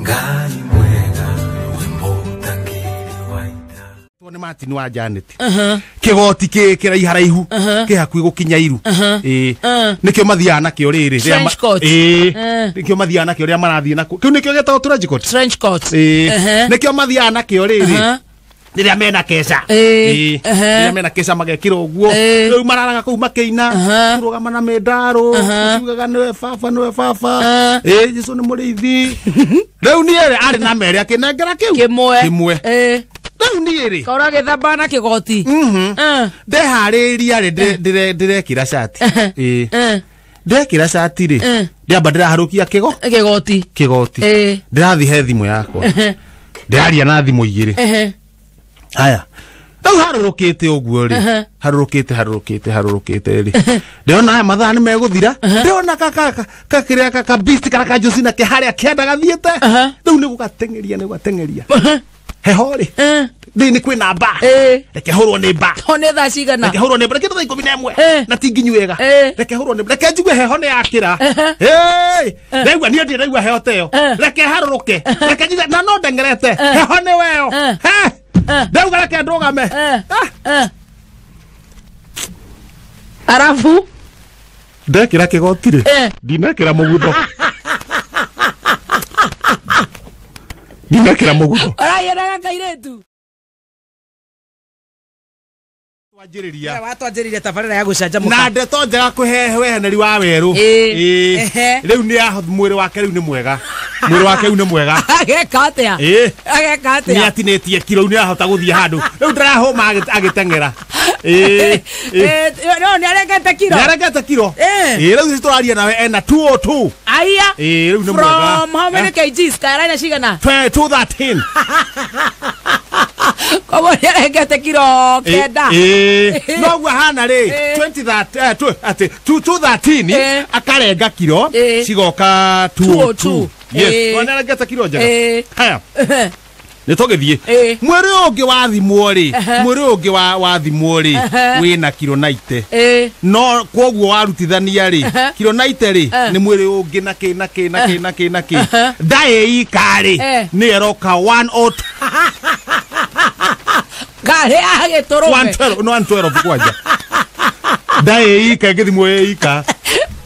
Ngai mwega wimbo tangiri waita. Tuone Martin wa Janet. Kigoti kira iharaihu ke hakui gukinya iru. Nikio mathia na kio riri. Trench coat. Nikio mathia na kio ria marathie na. Kiu nikio getagwo trench coat. Trench coat. Nikio mathia na kio riri. Niria mena kesa. Niria mena kesa magekira uguo. Riu mararaga kuu makeina. Rugama na medaro. Ugaga niwe baba. Jesu ni muriithi. Riu ni ari na mere akinengera kiu. Kimwe. Riu ni ri. Kaura githamba na kigoti. Ndehariria ri ndirekira shati. Ndekira shati ri. Ndiamba ndiraharukia kigoti. Ndirathi he thimu yakwa. Ndiraria na thimu igiri. Aya. Tau harurukite uguo ri. Harurukite ri. Ndiona aya mathaa ni meguthira. Ndiona kakiria beast kana ka Josina ke haria kenda gathiete. Riu ni gugatengeria. Heho ri. Ni kwina ba. Reke hurwo ni ba. Hone tha cigana. Reke hurwo ni ba. Reke tha 11. Na tinginyu wega. Reke hurwo ni ba. Reke njigue heho ni yakira. Ndaigua ni ndaigua heho teyo. Reke haruruke. Reke njigue na no ndengerete. Heho ni weo. Ndauga reke ndugame. Arafu ndekira kigoti ri. Ndinekira mugutho. Arayeraga kairetu. Twanjiriria. Watwanjiriria tabarira ya gucanjamuka. Na ndeto njega kuhe weheneri wa weru. Riu ni mwiri wake riu ni mwega. Ageka atia. Ni atinetie kilo ni ahota guthie handu. Riu ndarahuma agitengera. No ni aregete kilo. Riu turaria nawe ena 202. Aya. Riu ni mwega. From how many kgs? Karaina cigana? 213. Komo ni aregete kilo kenda. No gwa hana ri 213 akarenga kilo cigoka 202. Yes, wana aregete kilo njega. Haya. Nitogethie. Mwiri ungi wa thimwo ri. Wina kilo 90. No kwoguo warutithania ri. Kilo 90 ri ni mwiri ungi na ki. Dae ikari ni eroka 102. Gare age torobe. 112 kwanja. Dae ika ngithimo ika.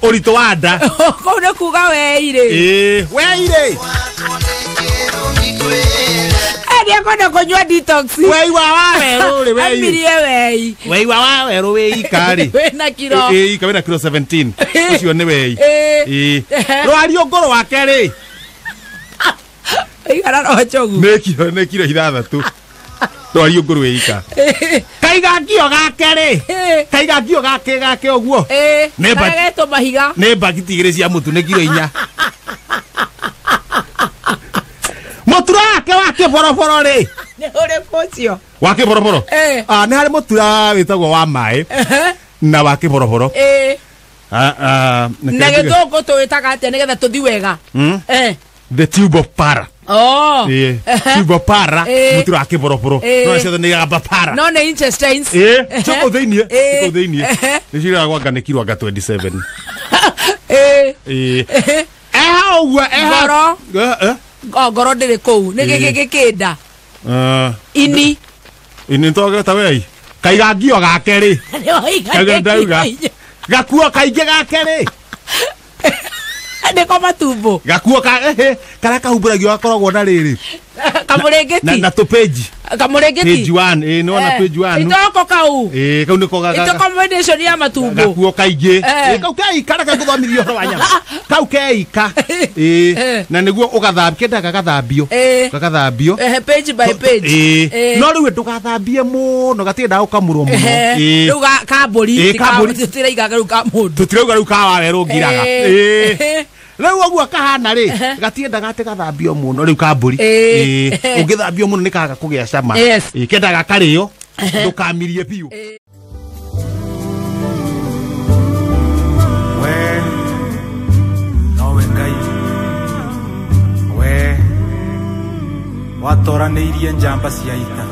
Orito wanda. Ko ne kuga weire. Weire. Adia kona konywa detox. Wei wa weru ri wei. Amirie wei. Wei wa weru wei ikari. Wena kilo. Ika wena kilo 17. Ucio ni wei. Rwario ngoro wake ri. Igara no chogu. Ne kilo ithathatu. Rwario ngoro wei ika. Kaiga ngio gake oguo. Ne bageto mahiga. Ne bagiti igire cia mutu ne kilo 4. Mutura wake boroboro ri. Ne ore pocio. Wake boroboro. Ne hari mutura witagwo wa mai. Na wake boroboro. Na githongo twitaga ate nigetha tuthi wega. The tube of para. Tube of para. Mutura wake boroboro. No cio ni gamba para. No ne intestines. Choko theinie. Ni cira gwanga ni kilo 27. Ngoro ndiri kuu ni gigikida ini ntoge ta wei kaiga ngio gake ri ndauga gakuo kainge gake ri ndiko matumbo gakuo kara kahumbiragio gakoragwo na riri kamurengeti na to page kamurengeti page 1 no na page 1 itoko kau kau niko gaga ito combination ya matumbo gakuo kainge kau kai kara kaguthomithio horo wanya kau keika na niguo ugathambia kenda gagathambio page by page no riu ndugathambie muno gatinda ukamurwo muno riu kaburi tira igaga riu ka mundu tutirauga riu ka waweru ngiraga riu oguo kahana ri gatienda gate gathambio muno riu ka mburi ungithambio muno ni kaga kugia cama kenda gakario ndukamirie piu watoranĩirie njamba cia ita